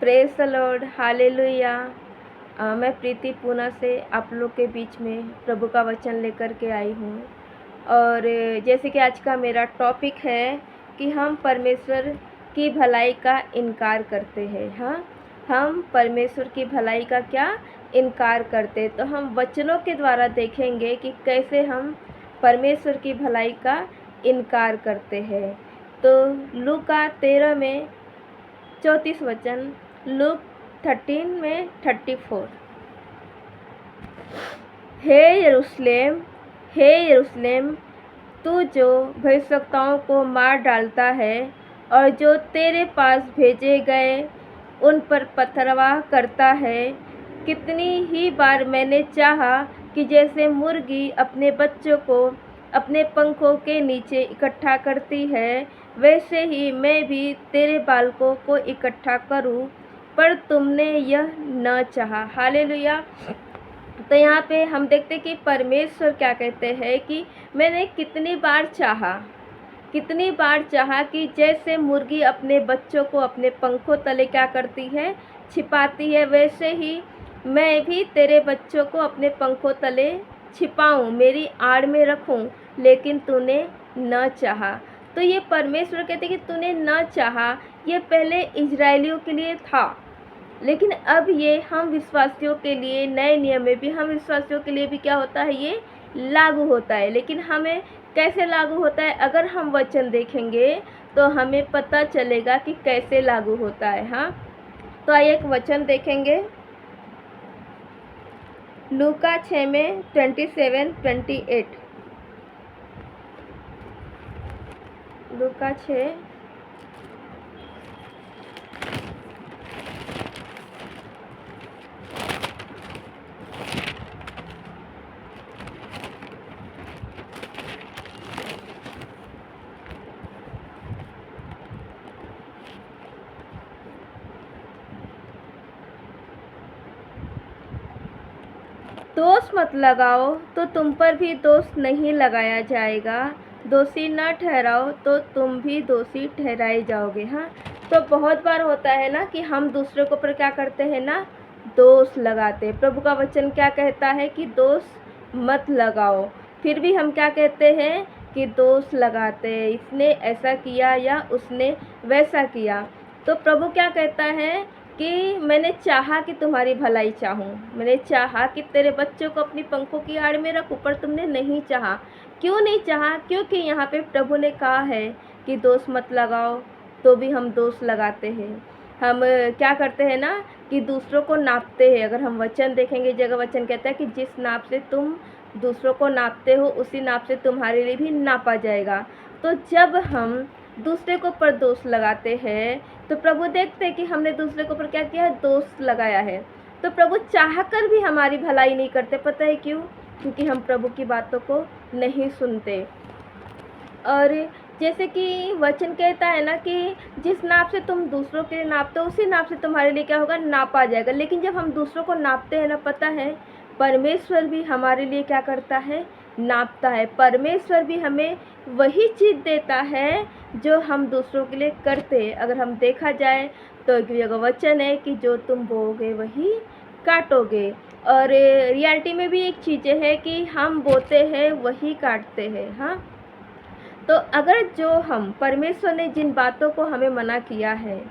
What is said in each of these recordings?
Praise the Lord, hallelujah. मैं प्रीति पूना से आप लोग के बीच में प्रभु का वचन लेकर के आई हूँ। और जैसे कि आज का मेरा टॉपिक है कि हम परमेश्वर की भलाई का इनकार करते हैं। हाँ, हम परमेश्वर की भलाई का क्या इनकार करते। तो हम वचनों के द्वारा देखेंगे कि कैसे हम परमेश्वर की भलाई का इनकार करते हैं। तो लूका 13 में 34 वचन, लूक 13 में 34। हे यरूशलेम, हे यरूशलेम, तू जो भविष्यवक्ताओं को मार डालता है और जो तेरे पास भेजे गए उन पर पथरवाह करता है, कितनी ही बार मैंने चाहा कि जैसे मुर्गी अपने बच्चों को अपने पंखों के नीचे इकट्ठा करती है, वैसे ही मैं भी तेरे बालकों को इकट्ठा करूं, पर तुमने यह न चाहा। हालेलुया। तो यहाँ पे हम देखते कि परमेश्वर क्या कहते हैं कि मैंने कितनी बार चाहा कि जैसे मुर्गी अपने बच्चों को अपने पंखों तले क्या करती है, छिपाती है, वैसे ही मैं भी तेरे बच्चों को अपने पंखों तले छिपाऊं, मेरी आड़ में रखूं, लेकिन तूने न चाहा। तो ये परमेश्वर कहते कि तूने न चाहा। ये पहले इजरायलियों के लिए था, लेकिन अब ये हम विश्वासियों के लिए, नए नियम में भी हम विश्वासियों के लिए भी क्या होता है, ये लागू होता है। लेकिन हमें कैसे लागू होता है, अगर हम वचन देखेंगे तो हमें पता चलेगा कि कैसे लागू होता है। हाँ, तो आइए एक वचन देखेंगे, लूका 6 में 27-28। लूका 6 दोष मत लगाओ तो तुम पर भी दोष नहीं लगाया जाएगा, दोषी न ठहराओ तो तुम भी दोषी ठहराए जाओगे। हाँ, तो बहुत बार होता है ना कि हम दूसरे को पर क्या करते हैं ना, दोष लगाते। प्रभु का वचन क्या कहता है कि दोष मत लगाओ, फिर भी हम क्या कहते हैं कि दोष लगाते, इसने ऐसा किया या उसने वैसा किया। तो प्रभु क्या कहता है कि मैंने चाहा कि तुम्हारी भलाई चाहूँ, मैंने चाहा कि तेरे बच्चों को अपनी पंखों की आड़ में रखूँ, पर तुमने नहीं चाहा। क्यों नहीं चाहा? क्योंकि यहाँ पे प्रभु ने कहा है कि दोष मत लगाओ, तो भी हम दोष लगाते हैं। हम क्या करते हैं ना कि दूसरों को नापते हैं। अगर हम वचन देखेंगे, जगह वचन कहता है कि जिस नाप से तुम दूसरों को नापते हो, उसी नाप से तुम्हारे लिए भी नापा जाएगा। तो जब हम दूसरे को पर दोष लगाते हैं तो प्रभु देखते हैं कि हमने दूसरे को पर क्या किया है, दोष लगाया है। तो प्रभु चाहकर भी हमारी भलाई नहीं करते। पता है क्यों? क्योंकि हम प्रभु की बातों को नहीं सुनते। और जैसे कि वचन कहता है ना कि जिस नाप से तुम दूसरों के लिए नापते हो, उसी नाप से तुम्हारे लिए क्या होगा, नापा जाएगा। लेकिन जब हम दूसरों को नापते हैं ना, पता है परमेश्वर भी हमारे लिए क्या करता है, नापता है। परमेश्वर भी हमें वही चीज़ देता है जो हम दूसरों के लिए करते हैं। अगर हम देखा जाए तो एक जगह वचन है कि जो तुम बोओगे वही काटोगे। और रियलिटी में भी एक चीज़ें है कि हम बोते हैं वही काटते हैं। हाँ, तो अगर जो हम परमेश्वर ने जिन बातों को हमें मना किया है,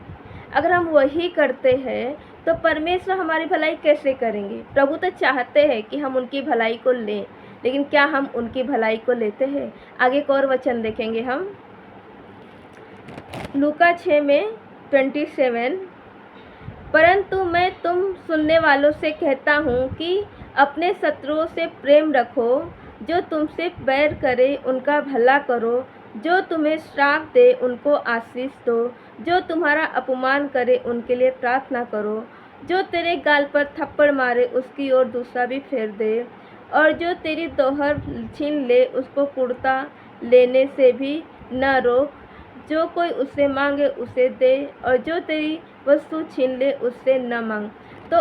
अगर हम वही करते हैं तो परमेश्वर हमारी भलाई कैसे करेंगे? प्रभु तो चाहते हैं कि हम उनकी भलाई को लें, लेकिन क्या हम उनकी भलाई को लेते हैं? आगे एक और वचन देखेंगे हम, लूका 6 में 27। परंतु मैं तुम सुनने वालों से कहता हूँ कि अपने शत्रुओं से प्रेम रखो, जो तुमसे बैर करे उनका भला करो, जो तुम्हें श्राप दे उनको आशीष दो, जो तुम्हारा अपमान करे उनके लिए प्रार्थना करो, जो तेरे गाल पर थप्पड़ मारे उसकी ओर दूसरा भी फेर दे, और जो तेरी दोहर छीन ले उसको कुर्ता लेने से भी न रोक। जो कोई उससे मांगे उसे दे, और जो तेरी वस्तु छीन ले उससे न मांग। तो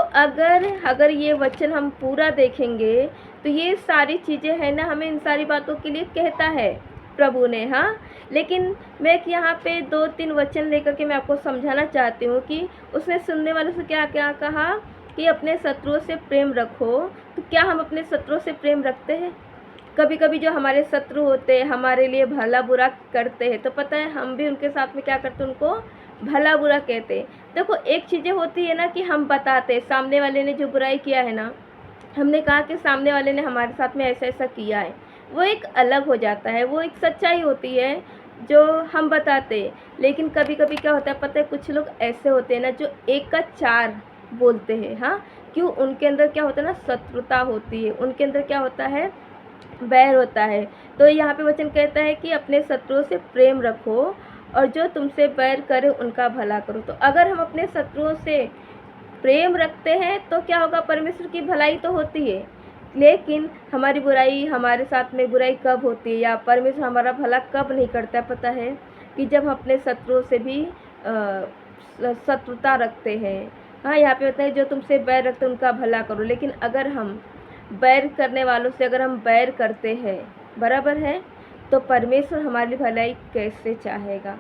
अगर ये वचन हम पूरा देखेंगे तो ये सारी चीज़ें हैं ना, हमें इन सारी बातों के लिए कहता है प्रभु ने। हाँ, लेकिन मैं एक यहाँ पे 2-3 वचन लेकर के मैं आपको समझाना चाहती हूँ कि उसने सुनने वालों से क्या क्या कहा कि अपने शत्रुओं से प्रेम रखो। तो क्या हम अपने शत्रुओं से प्रेम रखते हैं? कभी कभी जो हमारे शत्रु होते हैं, हमारे लिए भला बुरा करते हैं, तो पता है हम भी उनके साथ में क्या करते हैं, उनको भला बुरा कहते हैं। देखो, एक चीज़ें होती है ना कि हम बताते हैं, सामने वाले ने जो बुराई किया है ना, हमने कहा कि सामने वाले ने हमारे साथ में ऐसा ऐसा किया है, वो एक अलग हो जाता है, वो एक सच्चाई होती है जो हम बताते हैं। लेकिन कभी कभी क्या होता है पता है, कुछ लोग ऐसे होते हैं ना जो एक का चार बोलते हैं। हाँ, क्यों? उनके अंदर क्या होता है ना, शत्रुता होती है, उनके अंदर क्या होता है, बैर होता है। तो यहाँ पे वचन कहता है कि अपने शत्रुओं से प्रेम रखो और जो तुमसे बैर करे उनका भला करो। तो अगर हम अपने शत्रुओं से प्रेम रखते हैं तो क्या होगा, परमेश्वर की भलाई तो होती है। लेकिन हमारी बुराई, हमारे साथ में बुराई कब होती है या परमेश्वर हमारा भला कब नहीं करता है पता है, कि जब हम अपने शत्रुओं से भी शत्रुता रखते हैं। हाँ, यहाँ पे होता है जो तुमसे बैर रखते हैं उनका भला करो। लेकिन अगर हम बैर करने वालों से अगर हम बैर करते हैं, बराबर है, तो परमेश्वर हमारी भलाई कैसे चाहेगा?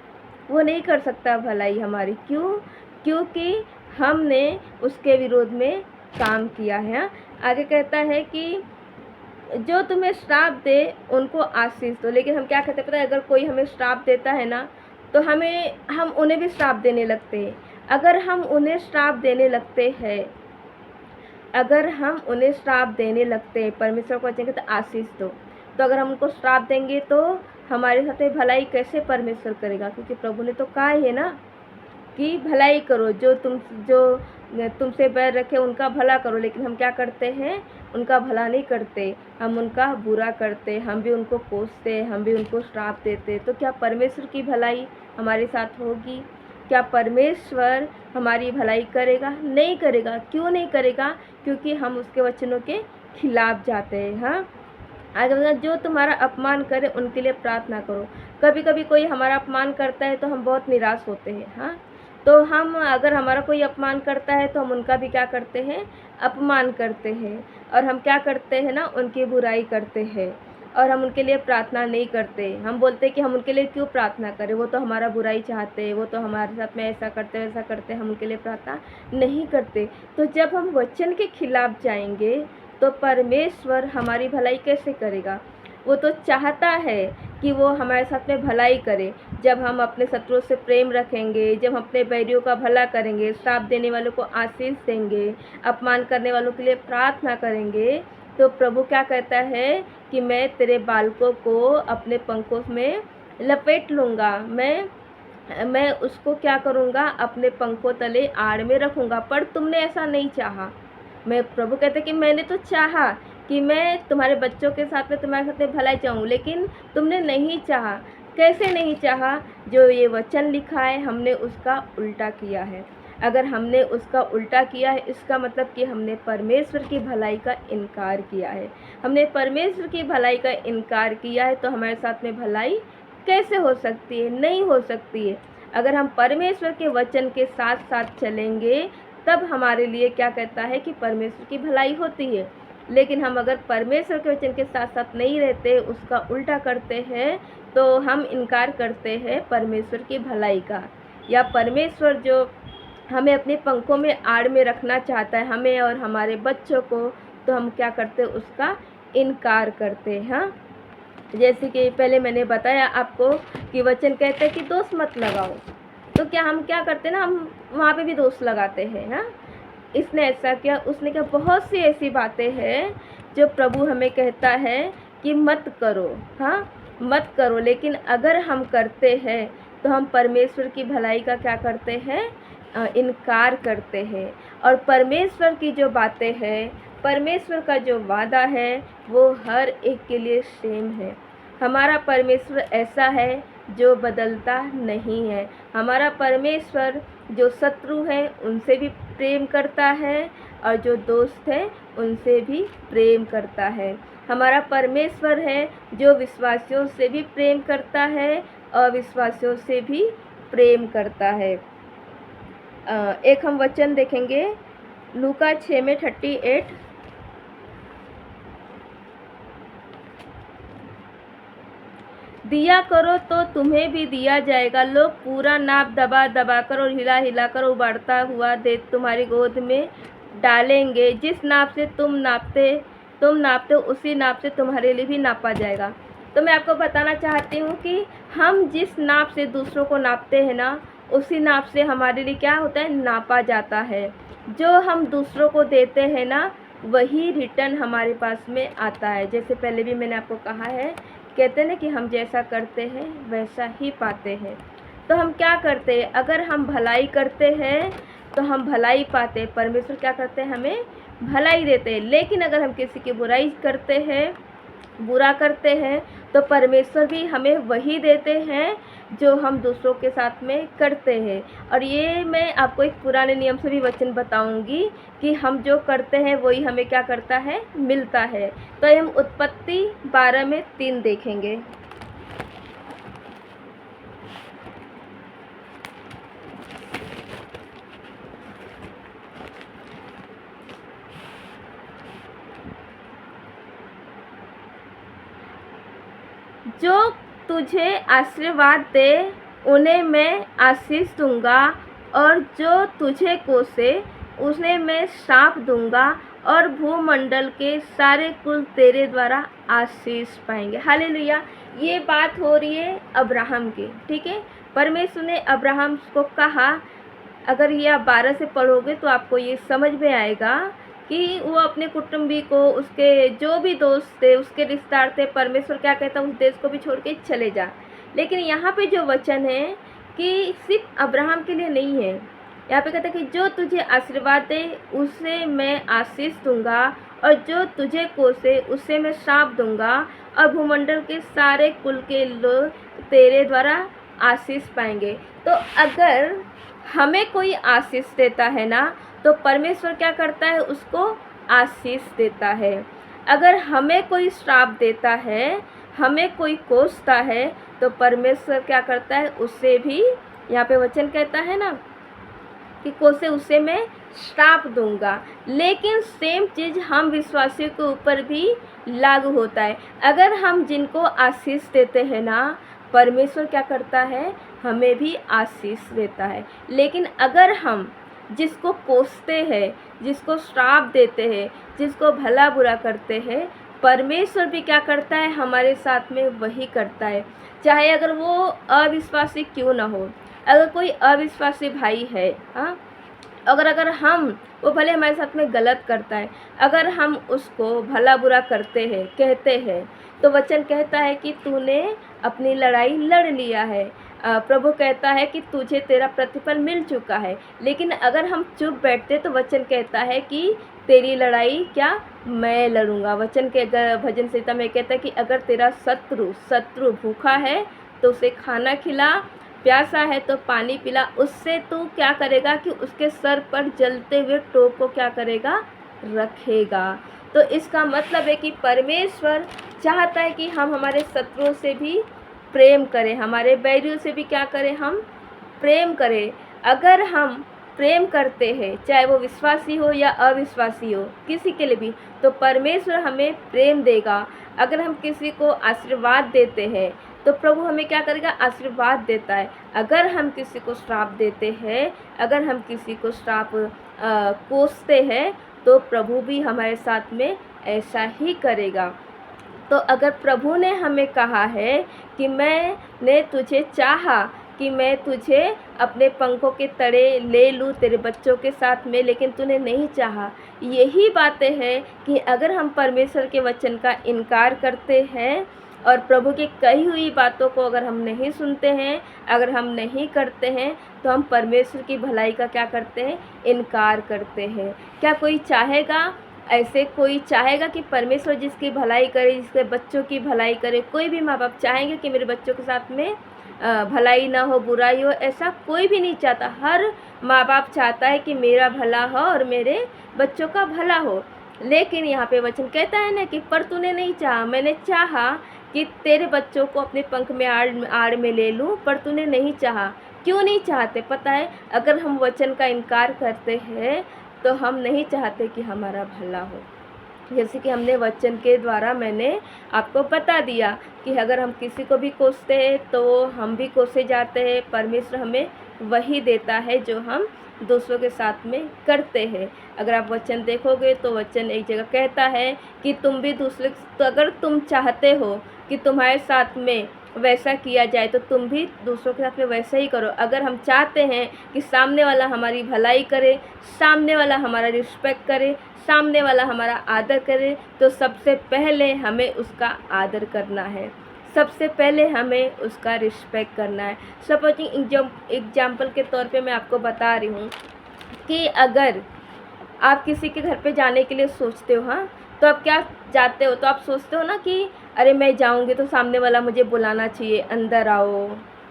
वो नहीं कर सकता भलाई हमारी। क्यों? क्योंकि हमने उसके विरोध में काम किया है। आगे कहता है कि जो तुम्हें श्राप दे उनको आशीष दो। लेकिन हम क्या कहते हैं पता है, अगर कोई हमें श्राप देता है ना, तो हम उन्हें भी श्राप देने लगते हैं। अगर हम उन्हें श्राप देने लगते हैं, अगर हम उन्हें श्राप देने लगते हैं, परमेश्वर को कहते हैं आशीष दो, तो अगर हम उनको श्राप देंगे तो हमारे साथ में भलाई कैसे परमेश्वर करेगा? क्योंकि प्रभु ने तो कहा है ना कि भलाई करो, जो तुमसे बैर रखे उनका भला करो। लेकिन हम क्या करते हैं, उनका भला नहीं करते, हम उनका बुरा करते, हम भी उनको कोसते, हम भी उनको श्राप देते। तो क्या परमेश्वर की भलाई हमारे साथ होगी? क्या परमेश्वर हमारी भलाई करेगा? नहीं करेगा। क्यों नहीं करेगा? क्योंकि हम उसके वचनों के खिलाफ जाते हैं। हाँ, आगे बताया, जो तुम्हारा अपमान करे उनके लिए प्रार्थना करो। कभी कभी कोई हमारा अपमान करता है तो हम बहुत निराश होते हैं। हाँ, तो हम अगर हमारा कोई अपमान करता है तो हम उनका भी क्या करते हैं, अपमान करते हैं। और हम क्या करते हैं ना, उनकी बुराई करते हैं और हम उनके लिए प्रार्थना नहीं करते। हम बोलते हैं कि हम उनके लिए क्यों प्रार्थना करें, वो तो हमारा बुराई चाहते हैं, वो तो हमारे साथ में ऐसा करते वैसा करते, हम उनके लिए प्रार्थना नहीं करते। तो जब हम वचन के खिलाफ जाएंगे तो परमेश्वर हमारी भलाई कैसे करेगा? वो तो चाहता है कि वो हमारे साथ में भलाई करे। जब हम अपने शत्रुओं से प्रेम रखेंगे, जब हम अपने बैरियों का भला करेंगे, श्राप देने वालों को आशीष देंगे, अपमान करने वालों के लिए प्रार्थना करेंगे, तो प्रभु क्या कहता है कि मैं तेरे बालकों को अपने पंखों में लपेट लूँगा, मैं उसको क्या करूँगा, अपने पंखों तले आड़ में रखूँगा। पर तुमने ऐसा नहीं चाहा। मैं प्रभु कहते कि मैंने तो चाहा कि मैं तुम्हारे बच्चों के साथ में तुम्हारे साथ में भलाई चाहूँ, लेकिन तुमने नहीं चाहा। कैसे नहीं चाहा? जो ये वचन लिखा है हमने उसका उल्टा किया है। अगर हमने उसका उल्टा किया है, इसका मतलब कि हमने परमेश्वर की भलाई का इनकार किया है। हमने परमेश्वर की भलाई का इनकार किया है, तो हमारे साथ में भलाई कैसे हो सकती है? नहीं हो सकती है। अगर हम परमेश्वर के वचन के साथ साथ चलेंगे तब हमारे लिए क्या कहता है कि परमेश्वर की भलाई होती है। लेकिन हम अगर परमेश्वर के वचन के साथ साथ नहीं रहते, उसका उल्टा करते हैं, तो हम इनकार करते हैं परमेश्वर की भलाई का। या परमेश्वर जो हमें अपने पंखों में आड़ में रखना चाहता है, हमें और हमारे बच्चों को, तो हम क्या करते हैं, उसका इनकार करते हैं। हाँ, जैसे कि पहले मैंने बताया आपको कि वचन कहते हैं कि दोष मत लगाओ, तो क्या हम क्या करते हैं ना, हम वहाँ पे भी दोष लगाते हैं। हाँ, इसने ऐसा किया, उसने क्या, बहुत सी ऐसी बातें हैं जो प्रभु हमें कहता है कि मत करो। हाँ, मत करो, लेकिन अगर हम करते हैं तो हम परमेश्वर की भलाई का क्या करते हैं, इनकार करते हैं। और परमेश्वर की जो बातें हैं, परमेश्वर का जो वादा है, वो हर एक के लिए सेम है। हमारा परमेश्वर ऐसा है जो बदलता नहीं है। हमारा परमेश्वर जो शत्रु हैं उनसे भी प्रेम करता है और जो दोस्त हैं उनसे भी प्रेम करता है। हमारा परमेश्वर है जो विश्वासियों से भी प्रेम करता है, अविश्वासियों से भी प्रेम करता है। एक हम वचन देखेंगे लूका 6:38। दिया करो तो तुम्हें भी दिया जाएगा। लोग पूरा नाप दबा दबा कर और हिला हिला कर उबाड़ता हुआ दे तुम्हारी गोद में डालेंगे। जिस नाप से तुम नापते हो उसी नाप से तुम्हारे लिए भी नापा जाएगा। तो मैं आपको बताना चाहती हूँ कि हम जिस नाप से दूसरों को नापते हैं ना, उसी नाप से हमारे लिए क्या होता है, नापा जाता है। जो हम दूसरों को देते हैं ना, वही रिटर्न हमारे पास में आता है। जैसे पहले भी मैंने आपको कहा है, कहते हैं ना कि हम जैसा करते हैं वैसा ही पाते हैं। तो हम क्या करते हैं, अगर हम भलाई करते हैं तो हम भलाई पाते हैं। परमेश्वर क्या करते हैं, हमें भलाई देते हैं। लेकिन अगर हम किसी की बुराई करते हैं, बुरा करते हैं, तो परमेश्वर भी हमें वही देते हैं जो हम दूसरों के साथ में करते हैं। और ये मैं आपको एक पुराने नियम से भी वचन बताऊंगी कि हम जो करते हैं वही हमें क्या करता है, मिलता है। तो हम उत्पत्ति 12 में 3 देखेंगे। जो तुझे आशीर्वाद दे उन्हें मैं आशीष दूंगा, और जो तुझे कोसे उन्हें मैं श्राप दूंगा, और भूमंडल के सारे कुल तेरे द्वारा आशीष पाएंगे। हालेलुया। ये बात हो रही है अब्राहम की, ठीक है। परमेश्वर ने अब्राहम को कहा, अगर ये आप 12 से पढ़ोगे तो आपको ये समझ में आएगा कि वो अपने कुटुंबी को, उसके जो भी दोस्त थे, उसके रिश्तेदार थे, परमेश्वर क्या कहता, उस देश को भी छोड़ के चले जा। लेकिन यहाँ पे जो वचन है कि सिर्फ अब्राहम के लिए नहीं है। यहाँ पे कहता है कि जो तुझे आशीर्वाद दे उसे मैं आशीष दूंगा, और जो तुझे कोसे उसे मैं श्राप दूंगा, और भूमंडल के सारे कुल के लोग तेरे द्वारा आशीष पाएंगे। तो अगर हमें कोई आशीष देता है ना, तो परमेश्वर क्या करता है, उसको आशीष देता है। अगर हमें कोई श्राप देता है, हमें कोई कोसता है, तो परमेश्वर क्या करता है, उससे भी, यहाँ पे वचन कहता है ना कि कोसे उसे मैं श्राप दूंगा। लेकिन सेम चीज़ हम विश्वासियों के ऊपर भी लागू होता है। अगर हम जिनको आशीष देते हैं ना, परमेश्वर क्या करता है, हमें भी आशीष देता है। लेकिन अगर हम जिसको कोसते हैं, जिसको श्राप देते हैं, जिसको भला बुरा करते हैं, परमेश्वर भी क्या करता है, हमारे साथ में वही करता है। चाहे अगर वो अविश्वासी क्यों ना हो, अगर कोई अविश्वासी भाई है, हाँ, अगर हम, वो भले हमारे साथ में गलत करता है, अगर हम उसको भला बुरा करते हैं, कहते हैं, तो वचन कहता है कि तूने अपनी लड़ाई लड़ लिया है। प्रभु कहता है कि तुझे तेरा प्रतिफल मिल चुका है। लेकिन अगर हम चुप बैठते तो वचन कहता है कि तेरी लड़ाई क्या, मैं लड़ूंगा। वचन के भजन संहिता में कहता है कि अगर तेरा शत्रु भूखा है तो उसे खाना खिला, प्यासा है तो पानी पिला। उससे तू क्या करेगा कि उसके सर पर जलते हुए टोप को क्या करेगा, रखेगा। तो इसका मतलब है कि परमेश्वर चाहता है कि हम हमारे शत्रुओं से भी प्रेम करें, हमारे बैरियों से भी क्या करें, हम प्रेम करें। अगर हम प्रेम करते हैं, चाहे वो विश्वासी हो या अविश्वासी हो, किसी के लिए भी, तो परमेश्वर हमें प्रेम देगा। अगर हम किसी को आशीर्वाद देते हैं तो प्रभु हमें क्या करेगा, आशीर्वाद देता है। अगर हम किसी को श्राप देते हैं, अगर हम किसी को श्राप कोसते हैं, तो प्रभु भी हमारे साथ में ऐसा ही करेगा। तो अगर प्रभु ने हमें कहा है कि मैंने तुझे चाहा कि मैं तुझे अपने पंखों के तले ले लूँ तेरे बच्चों के साथ में, लेकिन तूने नहीं चाहा। यही बातें हैं कि अगर हम परमेश्वर के वचन का इनकार करते हैं और प्रभु की कही हुई बातों को अगर हम नहीं सुनते हैं, अगर हम नहीं करते हैं, तो हम परमेश्वर की भलाई का क्या करते हैं, इनकार करते हैं। क्या कोई चाहेगा, ऐसे कोई चाहेगा कि परमेश्वर जिसकी भलाई करे, जिसके बच्चों की भलाई करे? कोई भी माँ बाप चाहेंगे कि मेरे बच्चों के साथ में भलाई ना हो, बुराई हो? ऐसा कोई भी नहीं चाहता। हर माँ बाप चाहता है कि मेरा भला हो और मेरे बच्चों का भला हो। लेकिन यहाँ पे वचन कहता है ना कि पर तूने नहीं चाहा, मैंने चाहा कि तेरे बच्चों को अपने पंख में आड़ में ले लूँ, पर तूने नहीं चाहा। क्यों नहीं चाहते पता है? अगर हम वचन का इनकार करते हैं तो हम नहीं चाहते कि हमारा भला हो। जैसे कि हमने वचन के द्वारा मैंने आपको बता दिया कि अगर हम किसी को भी कोसते हैं तो हम भी कोसे जाते हैं, परमेश्वर हमें वही देता है जो हम दूसरों के साथ में करते हैं। अगर आप वचन देखोगे तो वचन एक जगह कहता है कि तुम भी दूसरे, तो अगर तुम चाहते हो कि तुम्हारे साथ में वैसा किया जाए तो तुम भी दूसरों के साथ में वैसा ही करो। अगर हम चाहते हैं कि सामने वाला हमारी भलाई करे, सामने वाला हमारा रिस्पेक्ट करे, सामने वाला हमारा आदर करे, तो सबसे पहले हमें उसका आदर करना है, सबसे पहले हमें उसका रिस्पेक्ट करना है। सपोजिंग एग्जाम्पल के तौर पे मैं आपको बता रही हूँ कि अगर आप किसी के घर पे जाने के लिए सोचते हो, हाँ, तो आप क्या जाते हो, तो आप सोचते हो ना कि अरे मैं जाऊँगी तो सामने वाला मुझे बुलाना चाहिए, अंदर आओ,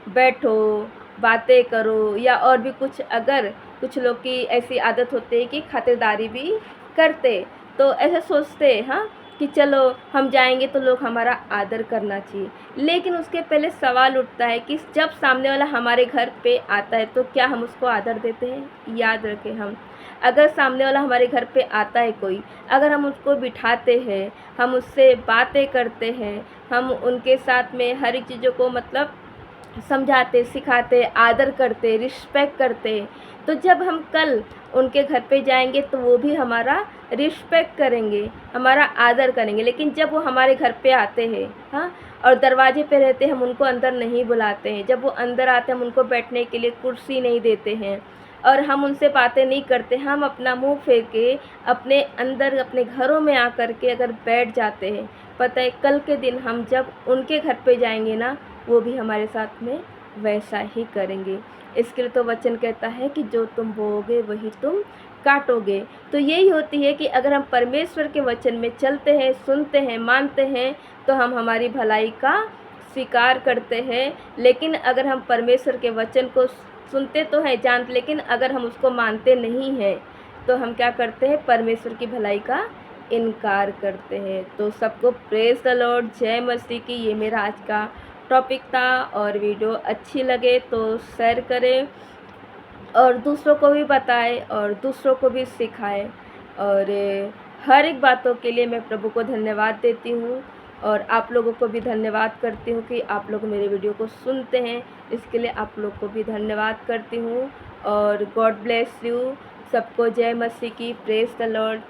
बैठो, बातें करो, या और भी कुछ। अगर कुछ लोग की ऐसी आदत होती है कि खातिरदारी भी करते, तो ऐसे सोचते हैं, हाँ, कि चलो हम जाएंगे तो लोग हमारा आदर करना चाहिए। लेकिन उसके पहले सवाल उठता है कि जब सामने वाला हमारे घर पे आता है तो क्या हम उसको आदर देते हैं? याद रखें, हम अगर सामने वाला हमारे घर पे आता है कोई, अगर हम उसको बिठाते हैं, हम उससे बातें करते हैं, हम उनके साथ में हर एक चीज़ों को मतलब समझाते, सिखाते, आदर करते, रिस्पेक्ट करते, तो जब हम कल उनके घर पे जाएंगे तो वो भी हमारा रिस्पेक्ट करेंगे, हमारा आदर करेंगे। लेकिन जब वो हमारे घर पे आते हैं, हाँ, और दरवाजे पे रहते हैं, हम उनको अंदर नहीं बुलाते हैं। जब वो अंदर आते हैं हम उनको बैठने के लिए कुर्सी नहीं देते हैं और हम उनसे बातें नहीं करते, हम अपना मुंह फेर के अपने अंदर अपने घरों में आकर के अगर बैठ जाते हैं, पता है कल के दिन हम जब उनके घर पे जाएंगे ना, वो भी हमारे साथ में वैसा ही करेंगे। इसके लिए तो वचन कहता है कि जो तुम बोओगे वही तुम काटोगे। तो यही होती है कि अगर हम परमेश्वर के वचन में चलते हैं, सुनते हैं, मानते हैं, तो हम हमारी भलाई का स्वीकार करते हैं। लेकिन अगर हम परमेश्वर के वचन को सुनते तो हैं, जानते, लेकिन अगर हम उसको मानते नहीं हैं तो हम क्या करते हैं? परमेश्वर की भलाई का इनकार करते हैं। तो सबको प्रेज द लॉर्ड, जय मसीह की। ये मेरा आज का टॉपिक था, और वीडियो अच्छी लगे तो शेयर करें और दूसरों को भी बताएं और दूसरों को भी सिखाएं। और हर एक बातों के लिए मैं प्रभु को धन्यवाद देती हूँ, और आप लोगों को भी धन्यवाद करती हूँ कि आप लोग मेरे वीडियो को सुनते हैं। इसके लिए आप लोग को भी धन्यवाद करती हूँ, और गॉड ब्लेस यू। सबको जय मसीह की, प्रेज द लॉर्ड।